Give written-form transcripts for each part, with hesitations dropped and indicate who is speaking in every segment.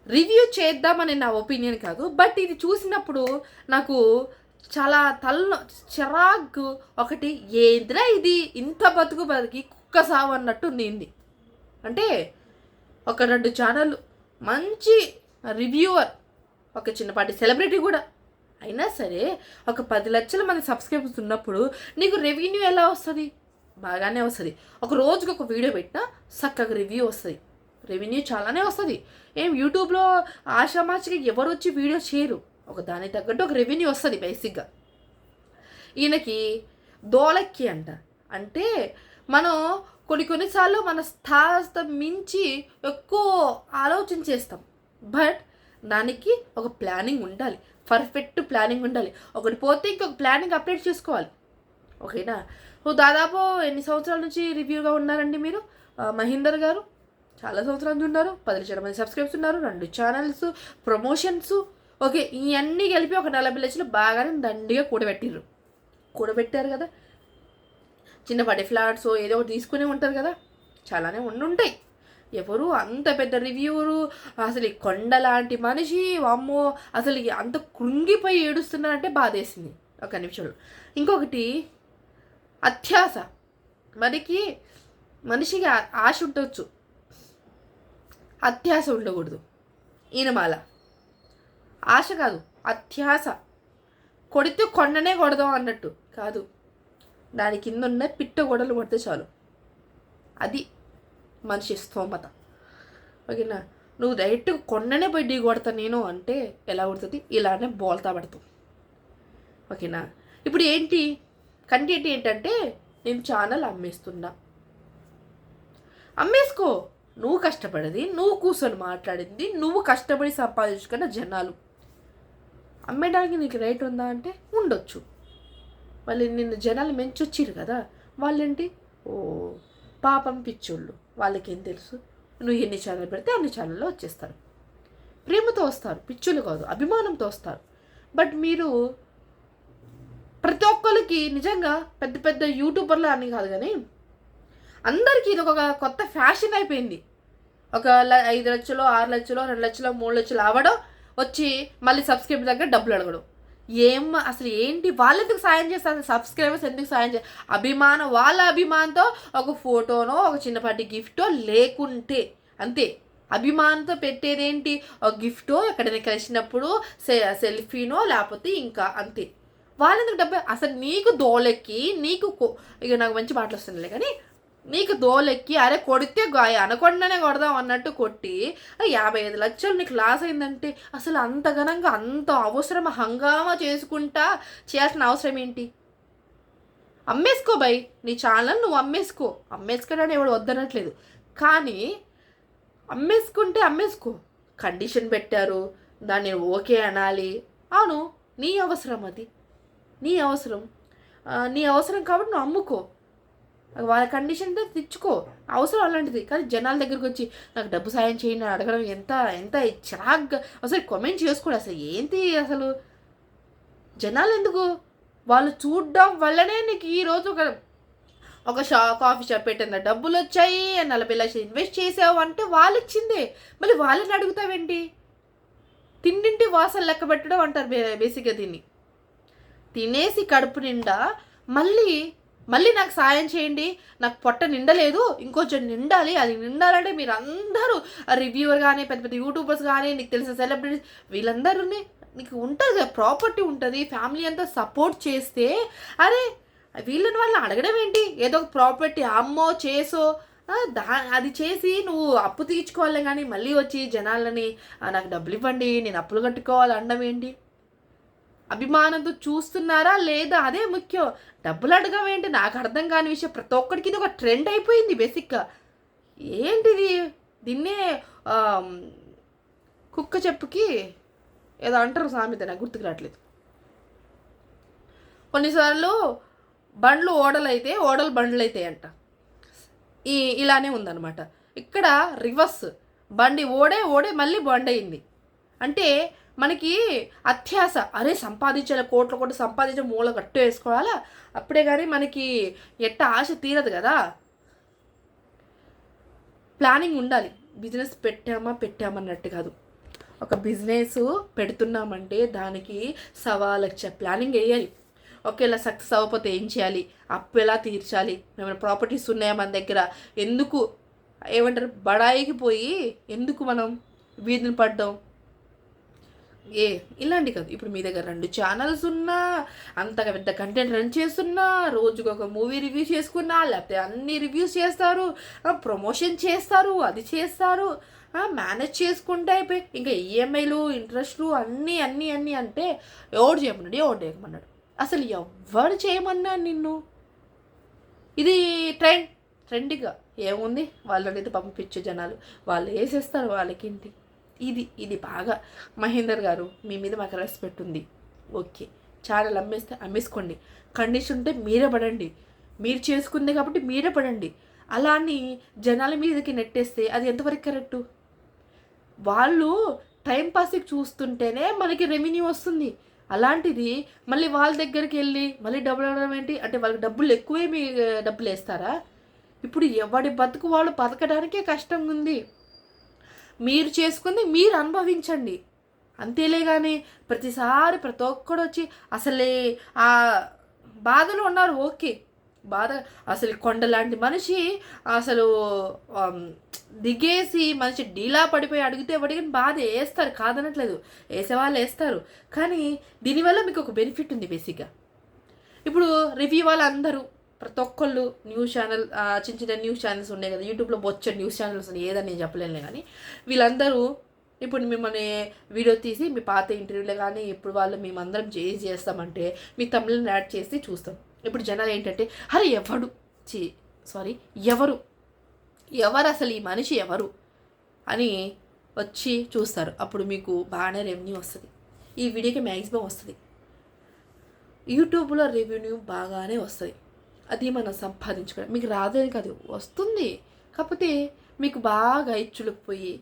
Speaker 1: Review చేద్దామని నా opinion కాదు. బట్ ఇది చూసినప్పుడు నాకు చాలా చిరాకు ఒకటి, ఏంద్రా ఇది ఇంత బతుకు బతికి కుక్క సావు అన్నట్టు ఉంది. అంటే ఒక 2 ఛానళ్ళు మంచి రివ్యూవర్, ఒక చిన్నపాటి సెలబ్రిటీ కూడా అయినా సరే ఒక 10 లక్షల మంది సబ్స్క్రైబర్స్ ఉన్నప్పుడు నీకు రెవెన్యూ ఎలా వస్తుంది? బాగానే వస్తుంది. ఒక రోజుకి ఒక వీడియో పెట్టినా చక్కగా రివ్యూ వస్తుంది, రెవెన్యూ చాలానే వస్తుంది. ఏం యూట్యూబ్లో ఆషామాషిగా ఎవరు వచ్చి వీడియో చేయరు, ఒక దానికి తగ్గట్టు ఒక రెవెన్యూ వస్తుంది బేసిక్గా. ఈయనకి దోలక్కి అంట. అంటే మనం కొన్నిసార్లు మన స్థాయి మించి ఎక్కువ ఆలోచన చేస్తాం. బట్ దానికి ఒక ప్లానింగ్ ఉండాలి, పర్ఫెక్ట్ ప్లానింగ్ ఉండాలి. ఒకటి పోతే ఇంకొక ప్లానింగ్ అప్డేట్ చేసుకోవాలి. ఓకేనా? దాదాపు ఎన్ని సంవత్సరాల నుంచి రివ్యూగా ఉన్నారండి మీరు? మహేందర్ గారు చాలా సంవత్సరాల నుంచి ఉన్నారు, 10 లక్షల మంది సబ్స్క్రైబ్స్ ఉన్నారు, 2 ఛానల్స్, ప్రమోషన్స్. ఓకే, ఇవన్నీ కలిపి ఒక 40 లక్షలు బాగానే దండిగా కూడబెట్టారు కదా. చిన్నపాటి ఫ్లాట్స్ ఏదో ఒకటి తీసుకునే ఉంటారు కదా, చాలానే ఉండుంటాయి. ఎవరు అంత పెద్ద రివ్యూరు, అసలు ఈ కొండ లాంటి మనిషి, అమ్మో అసలు అంత కృంగిపోయి ఏడుస్తున్నారంటే బాధేసింది ఒక నిమిషంలో. ఇంకొకటి అత్యాశ. మనిషికి ఆశ ఉండొచ్చు, అత్యాశ ఉండకూడదు. ఈయనమాల ఆశ కాదు, అత్యాశ. కొడితే కొండనే కొడదాం అన్నట్టు కాదు, దాని కింద ఉన్న పిట్ట గొడవలు కొడితే చాలు, అది మనిషి స్తోమత. ఓకేనా? నువ్వు డైరెక్ట్గా కొండనే పోయి ఢీ కొడతా నేను అంటే ఎలా కొడుతుంది? ఇలానే బోల్తా పడతావు. ఓకేనా? ఇప్పుడు కంటెంట్ ఏంటంటే నేను ఛానల్ అమ్మేసుకో. నువ్వు కష్టపడేది, నువ్వు కూర్చొని మాట్లాడింది, నువ్వు కష్టపడి సంపాదించుకున్న జనాలు అమ్మేయడానికి నీకు రైట్ ఉందా అంటే ఉండొచ్చు. వాళ్ళు నిన్ను జనాలు మెంచొచ్చిరు కదా, వాళ్ళేంటి ఓ పాపం పిచ్చోళ్ళు, వాళ్ళకేం తెలుసు? నువ్వు ఎన్ని ఛానల్ పెడితే అన్ని ఛానల్లో వచ్చేస్తారు, ప్రేమతో వస్తారు, పిచ్చులు కాదు అభిమానంతో వస్తారు. బట్ మీరు ప్రతి ఒక్కరికి నిజంగా పెద్ద పెద్ద యూట్యూబర్లు అని కాదు కానీ అందరికీ ఇది ఒక కొత్త ఫ్యాషన్ అయిపోయింది. ఒక 5 లక్షలు, 6 లక్షలు, 2 లక్షలు, 3 లక్షలు అవ్వడం, వచ్చి మళ్ళీ సబ్స్క్రైబర్ దగ్గర డబ్బులు అడగడం. అసలు ఏంటి? వాళ్ళు ఎందుకు సాయం చేస్తారు? సబ్స్క్రైబర్స్ ఎందుకు సాయం చేస్తారు? వాళ్ళ అభిమానంతో ఒక ఫోటోనో ఒక చిన్నపాటి గిఫ్టో లేకుంటే అంతే. అభిమానంతో పెట్టేదేంటి? ఒక గిఫ్టో, ఎక్కడైనా కలిసినప్పుడు సెల్ఫీనో, లేకపోతే ఇంకా అంతే. వాళ్ళెందుకు డబ్బు? అసలు నీకు దోలెక్కి, ఇక నాకు మంచి మాటలు వస్తుందిలే కానీ, నీకు దోలెక్కి అరే కొడితే అనకొండనే కొడదాం అన్నట్టు కొట్టి 55 లక్షలు నీకు లాస్ అయిందంటే అసలు అంత ఘనంగా అంత అవసరం హంగామా చేయాల్సిన అవసరం ఏంటి? అమ్మేసుకో బై, నీ ఛానల్ నువ్వు అమ్మేసుకోవడానికి ఎవడు వద్దనట్లేదు. కానీ అమ్మేసుకో. కండిషన్ పెట్టారు, దాన్ని ఓకే అనాలి. అవును, నీ అవసరం అది, నీ అవసరం కాబట్టి నువ్వు అమ్ముకో, వాళ్ళ కండిషన్తో తెచ్చుకో, అవసరం అలాంటిది. కానీ జనాల దగ్గరికి వచ్చి నాకు డబ్బు సాయం చేయండి అని అడగడం ఎంత చిరాగ్గా. అసలు కామెంట్ చేసుకోండి. అసలు ఏంటి అసలు జనాలు ఎందుకు? వాళ్ళు చూడడం వల్లనే నీకు ఈరోజు ఒక కాఫీ షాప్ పెట్టిందా డబ్బులు వచ్చాయి, 40 లక్షలు ఇన్వెస్ట్ చేసావు అంటే వాళ్ళు ఇచ్చిందే, మళ్ళీ వాళ్ళని అడుగుతావేంటి? తిండింటి వాసన లెక్క పెట్టడం అంటారు బేసిక్గా దీన్ని. తినేసి కడుపు నిండా మళ్ళీ నాకు సాయం చేయండి, నాకు పొట్ట నిండలేదు, ఇంకొంచెం నిండాలి, అది నిండాలంటే మీరు అందరూ రివ్యూవర్ కానీ, పెద్ద పెద్ద యూట్యూబర్స్ కానీ, నీకు తెలిసిన సెలబ్రిటీస్, వీళ్ళందరూ నీకు ఉంటుంది కదా, ప్రాపర్టీ ఉంటుంది, ఫ్యామిలీ అంతా సపోర్ట్ చేస్తే, అరే వీళ్ళని వాళ్ళని అడగడం ఏంటి? ఏదో ఒక ప్రాపర్టీ అమ్మో చేసో అది చేసి నువ్వు అప్పు తీర్చుకోవాలి. కానీ మళ్ళీ వచ్చి జనాలని నాకు డబ్బులు ఇవ్వండి, నేను అప్పులు కట్టుకోవాలి అనడం ఏంటి? అభిమానంతో చూస్తున్నారా లేదా? అదే ముఖ్యం. డబ్బులు అడగం ఏంటి? నాకు అర్థం కాని విషయం. ప్రతి ఒక్కడికి ఇది ఒక ట్రెండ్ అయిపోయింది బేసిక్గా. ఏంటిది? దీన్నే కుక్క చెప్పుకి ఏదో అంటారు సామెత, నాకు గుర్తుకు రావట్లేదు. కొన్నిసార్లు బండ్లు ఓడలు బండ్లు అయితే అంట. ఇలానే ఉందన్నమాట. ఇక్కడ రివర్స్, బండి ఓడే మళ్ళీ బండి అయింది. అంటే మనకి అత్యాశ, అరే సంపాదించాలి, కోట్లు సంపాదించే మూల గట్టు వేసుకోవాలా, అప్పుడే కానీ మనకి ఆశ తీరదు కదా. ప్లానింగ్ ఉండాలి. బిజినెస్ పెట్టామన్నట్టు కాదు, ఒక బిజినెస్ పెడుతున్నామంటే దానికి 1,00,000 ప్లానింగ్ వేయాలి. ఒకేలా సక్సెస్ అవ్వకపోతే ఏం చేయాలి, అప్పు ఎలా తీర్చాలి, ఏమైనా ప్రాపర్టీస్ ఉన్నాయా మన దగ్గర, ఎందుకు ఏమంటారు బడాయికి పోయి ఎందుకు మనం వీధిని పడ్డాం, ఇలాంటి కాదు. ఇప్పుడు మీ దగ్గర 2 ఛానల్స్ ఉన్నా, అంతగా పెద్ద కంటెంట్ రన్ చేస్తున్నా, రోజుకు ఒక మూవీ రివ్యూ చేసుకున్నా, లేకపోతే అన్ని రివ్యూస్ చేస్తారు, ప్రమోషన్ చేస్తారు, అది చేస్తారు, మేనేజ్ చేసుకుంటే అయిపోయి ఇంకా ఈఎంఐలు ఇంట్రెస్ట్లు అన్నీ అన్నీ అన్నీ అంటే ఎవడు చేయమన్నాడు, ఎవడు చేయమన్నాడు, అసలు ఎవరు చేయమన్నా నిన్ను. ఇది ట్రెండ్గా ఏముంది, వాళ్ళనైతే పంపించే జనాలు వాళ్ళు వేసేస్తారు వాళ్ళకింటి. ఇది బాగా మహేందర్ గారు మీ మీద మాకు రెస్పెక్ట్ ఉంది, ఓకే ఛానల్ అమ్మేస్తే అమ్మేసుకోండి, కండిషన్ ఉంటే మీరే పడండి, మీరు చేసుకుంది కాబట్టి మీరే పడండి. అలా అని జనాల మీదకి నెట్టేస్తే అది ఎంతవరకు కరెక్టు? వాళ్ళు టైంపాస్కి చూస్తుంటేనే మనకి రెవెన్యూ వస్తుంది. అలాంటిది మళ్ళీ వాళ్ళ దగ్గరికి వెళ్ళి మళ్ళీ డబ్బులు అడగడం ఏంటి అంటే వాళ్ళకి డబ్బులు ఎక్కువే మీ డబ్బులు వేస్తారా? ఇప్పుడు ఎవడి బతుకు వాళ్ళు బతకడానికే కష్టంగా ఉంది. మీరు చేసుకుంది మీరు అనుభవించండి అంతేలే. కానీ ప్రతిసారి ప్రతి ఒక్కడు వచ్చి అసలే ఆ బాధలో ఉన్నారు, ఓకే బాధ అసలు కొండలాంటి మనిషి అసలు దిగేసి మనిషి డీలా పడిపోయి అడిగితే వాడికి బాధ వేస్తారు, కాదనట్లేదు, వేసేవాళ్ళు వేస్తారు. కానీ దీనివల్ల మీకు ఒక బెనిఫిట్ ఉంది. బేసిక్గా ఇప్పుడు రివ్యూ వాళ్ళందరూ ప్రతి ఒక్కళ్ళు న్యూస్ ఛానల్ చిన్న చిన్న న్యూస్ ఛానల్స్ ఉన్నాయి కదా, యూట్యూబ్లో బొచ్చ న్యూస్ ఛానల్స్ ఉన్నాయి, ఏదని నేను చెప్పలేను కానీ వీళ్ళందరూ ఇప్పుడు మిమ్మల్ని వీడియో తీసి మీ పాత ఇంటర్వ్యూలో కానీ ఇప్పుడు వాళ్ళు మేమందరం చేస్తామంటే మీ తమిళని యాడ్ చేసి చూస్తాం. ఇప్పుడు జనాలు ఏంటంటే అరే ఎవరు అసలు ఈ మనిషి ఎవరు అని వచ్చి చూస్తారు. అప్పుడు మీకు బాగానే రెవెన్యూ వస్తుంది, ఈ వీడియోకి మ్యాక్సిమం వస్తుంది, యూట్యూబ్లో రెవెన్యూ బాగానే వస్తుంది. అది మనం సంపాదించుకోవడం మీకు రాదని కాదు, వస్తుంది. కాకపోతే మీకు బాగా ఇచ్చులుకుపోయి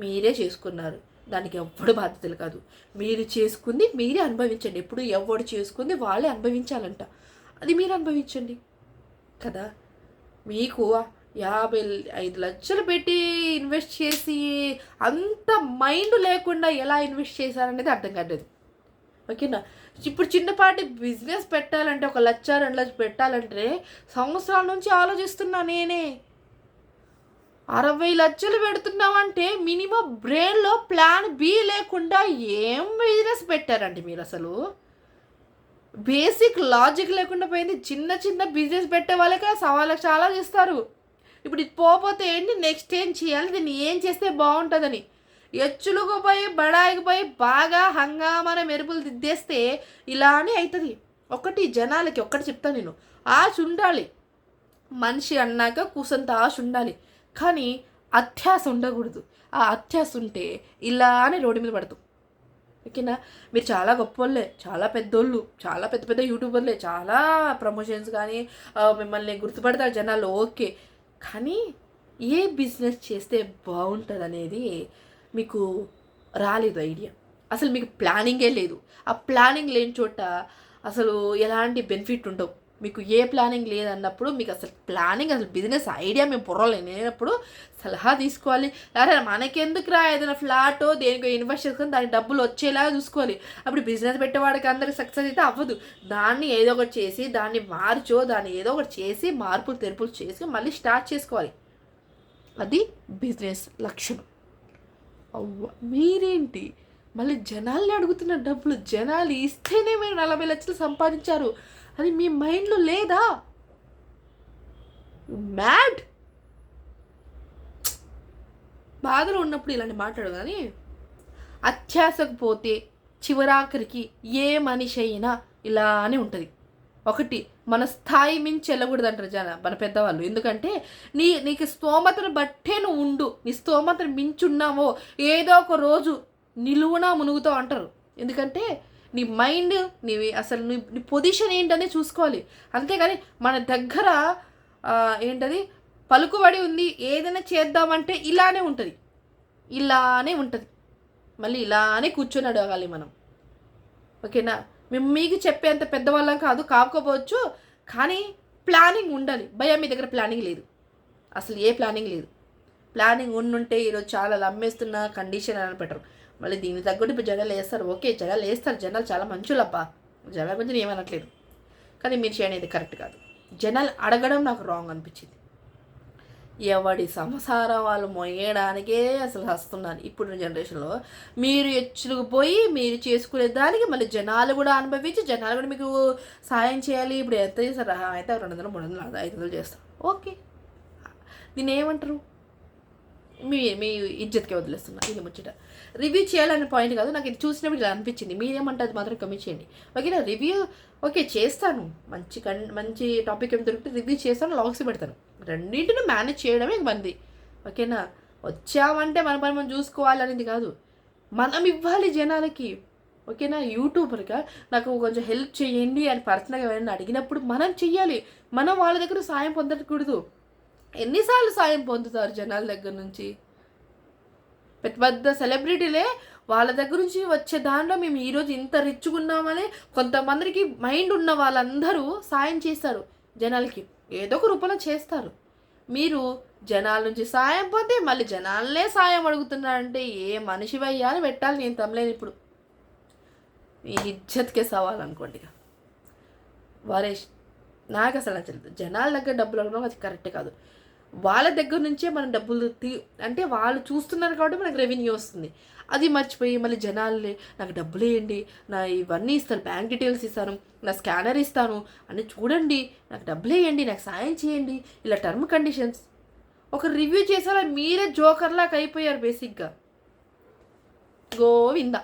Speaker 1: మీరే చేసుకున్నారు, దానికి ఎవ్వడు బాధ్యతలు కాదు. మీరు చేసుకుంది మీరే అనుభవించండి. ఎప్పుడు ఎవడు చేసుకుంది వాళ్ళే అనుభవించాలంట, అది మీరు అనుభవించండి కదా. మీకు 55 లక్షలు పెట్టి ఇన్వెస్ట్ చేసి అంత మైండ్ లేకుండా ఎలా ఇన్వెస్ట్ చేశారనేది అర్థం కాలేదు, ఓకేనా. ఇప్పుడు చిన్నపాటి బిజినెస్ పెట్టాలంటే 1 లక్ష 2 లక్షలు పెట్టాలంటే సంవత్సరాల నుంచి ఆలోచిస్తున్నా నేనే. 60 లక్షలు పెడుతున్నామంటే మినిమం బ్రెయిన్లో ప్లాన్ బి లేకుండా ఏం బిజినెస్ పెట్టారండి మీరు? అసలు బేసిక్ లాజిక్ లేకుండా పోయింది. చిన్న చిన్న బిజినెస్ పెట్టే వాళ్ళకే 1.25 లక్ష ఆలోచిస్తారు. ఇప్పుడు ఇది పోతే ఏంటి, నెక్స్ట్ ఏం చేయాలి, దీన్ని ఏం చేస్తే బాగుంటుందని ఎచ్చులుకు పోయి బడాయికి పోయి బాగా హంగామాన మెరుపులు దిద్దేస్తే ఇలానే అవుతుంది. ఒకటి జనాలకి ఒక్కటి చెప్తాను నేను, ఆశ ఉండాలి, మనిషి అన్నాక కూసంత ఆశ ఉండాలి, కానీ అత్యాశ ఉండకూడదు. ఆ అత్యాశ ఉంటే ఇలానే రోడ్డు మీద పడతాం, ఓకేనా. మీరు చాలా గొప్పోళ్ళే, చాలా పెద్దోళ్ళు, చాలా పెద్ద పెద్ద యూట్యూబర్లే, చాలా ప్రమోషన్స్ కానీ మిమ్మల్ని గుర్తుపడతారు జనాలు, ఓకే. కానీ ఏ బిజినెస్ చేస్తే బాగుంటుంది అనేది మీకు రాలేదు ఐడియా, అసలు మీకు ప్లానింగే లేదు. ఆ ప్లానింగ్ లేని చోట అసలు ఎలాంటి బెనిఫిట్ ఉండవు. మీకు ఏ ప్లానింగ్ లేదన్నప్పుడు మీకు అసలు ప్లానింగ్ అసలు బిజినెస్ ఐడియా మేము లేనప్పుడు సలహా తీసుకోవాలి. లేదా మనకెందుకు ఏదైనా ఫ్లాటో దేనికో ఇన్వెస్ట్ చేసుకొని దానికి డబ్బులు వచ్చేలాగా చూసుకోవాలి. అప్పుడు బిజినెస్ పెట్టేవాడికి అందరికి సక్సెస్ అయితే అవ్వదు. దాన్ని ఏదో ఒకటి చేసి దాన్ని దాన్ని ఏదో ఒకటి చేసి మార్పులు తెరుపులు చేసి మళ్ళీ స్టార్ట్ చేసుకోవాలి. అది బిజినెస్ లక్ష్యం. అవ్వ మీరేంటి మళ్ళీ జనాల్ని అడుగుతున్న డబ్బులు, జనాలు ఇస్తేనే మీరు 40 లక్షలు సంపాదించారు, అది మీ మైండ్లో లేదా? మ్యాడ్. బాధలో ఉన్నప్పుడు ఇలాంటి మాట్లాడు. కానీ అత్యాశకు పోతే చివరాఖరికి ఏ మనిషి అయినా ఇలానే ఉంటుంది. ఒకటి మన స్థాయి మించి వెళ్ళకూడదు అంటారు మన పెద్దవాళ్ళు. ఎందుకంటే నీకు స్తోమతను బట్టే నువ్వు ఉండు, నీ స్తోమతను మించున్నావో ఏదో ఒక రోజు నిలువునా మునుగుతావు అంటారు. ఎందుకంటే నీ మైండ్ అసలు నీ పొజిషన్ ఏంటనే చూసుకోవాలి. అంతేగాని మన దగ్గర ఏంటది పలుకుబడి ఉంది, ఏదైనా చేద్దామంటే ఇలానే ఉంటుంది, మళ్ళీ ఇలానే కూర్చొని అడగాలి మనం, ఓకేనా. మేము మీకు చెప్పేంత పెద్దవాళ్ళం కాకపోవచ్చు, కానీ ప్లానింగ్ ఉండాలి. భయ మీ దగ్గర ప్లానింగ్ లేదు, అసలు ఏ ప్లానింగ్ లేదు. ప్లానింగ్ ఉండుంటే ఈరోజు చాలా అమ్మేస్తున్న కండిషన్ అని పెట్టరు. మళ్ళీ దీనికి తగ్గట్టు ఇప్పుడు జనాలు వేస్తారు. ఓకే, జనాలు వేస్తారు, జనాలు చాలా మంచులబ్బా, జనాల గురించి నేను ఏమనట్లేదు. కానీ మీరు చేయనేది కరెక్ట్ కాదు. జనాలు అడగడం నాకు రాంగ్ అనిపించింది. ఎవడి సంసారం వాళ్ళు మొయ్యడానికే అసలు వస్తున్నాను ఇప్పుడు జనరేషన్లో. మీరు పోయి మీరు చేసుకునే దానికి మళ్ళీ జనాలు కూడా అనుభవించి జనాలు కూడా మీకు సాయం చేయాలి. ఇప్పుడు ఎంత చేస్తారు? అయితే 200, 300, 500 చేస్తారు. ఓకే, దీన్ని ఏమంటారు? మీ ఇజ్జత్కే వదిలేస్తున్నా. ఇది ముచ్చట. రివ్యూ చేయాలనే పాయింట్ కాదు, నాకు ఇది చూసినప్పుడు ఇలా అనిపించింది. మీరేమంటే అది మాత్రం కమిట్ చేయండి. ఓకేనా? రివ్యూ ఓకే చేస్తాను, మంచి టాపిక్ ఏమి దొరికితే రివ్యూ చేస్తాను, లాగ్స్ పెడతాను. రెండింటిని మేనేజ్ చేయడమే మంది. ఓకేనా? వచ్చామంటే మన పని మనం చూసుకోవాలనేది కాదు, మనం ఇవ్వాలి జనాలకి. ఓకేనా? యూట్యూబర్గా నాకు కొంచెం హెల్ప్ చేయండి అని పర్సనల్గా ఎవరైనా అడిగినప్పుడు మనం చెయ్యాలి. మనం వాళ్ళ దగ్గర సాయం పొందకూడదు. ఎన్నిసార్లు సాయం పొందుతారు జనాల దగ్గర నుంచి? పెద్ద పెద్ద సెలబ్రిటీలే వాళ్ళ దగ్గర నుంచి వచ్చే దాంట్లో మేము ఈరోజు ఇంత రిచ్గా ఉన్నామని కొంతమందికి మైండ్ ఉన్న వాళ్ళందరూ సాయం చేస్తారు జనాలకి, ఏదో ఒక రూపంలో చేస్తారు. మీరు జనాల నుంచి సాయం పొంది మళ్ళీ జనాలనే సాయం అడుగుతున్నారంటే ఏ మనిషివయ్యా అని పెట్టాలి నేను తమ్మలేను. ఇప్పుడు మీ ఇజ్జత్కే సవాల్ అనుకోండి. వారేష్ నాకు అసలు నచ్చలేదు. జనాల దగ్గర డబ్బులు అడగడం అది కరెక్ట్ కాదు. వాళ్ళ దగ్గర నుంచే మనం డబ్బులు అంటే వాళ్ళు చూస్తున్నారు కాబట్టి మనకు రెవెన్యూ వస్తుంది. అది మర్చిపోయి మళ్ళీ జనాల్ని నాకు డబ్బులు వేయండి, నా ఇవన్నీ ఇస్తాను, బ్యాంక్ డీటెయిల్స్ ఇస్తాను, నా స్కానర్ ఇస్తాను అని చూడండి, నాకు డబ్బులు వేయండి, నాకు సాయం చేయండి, ఇలా టర్మ్ కండిషన్స్. ఒక రివ్యూ చేసారా మీరే జోకర్లాగా అయిపోయారు బేసిక్గా. గోవిందా.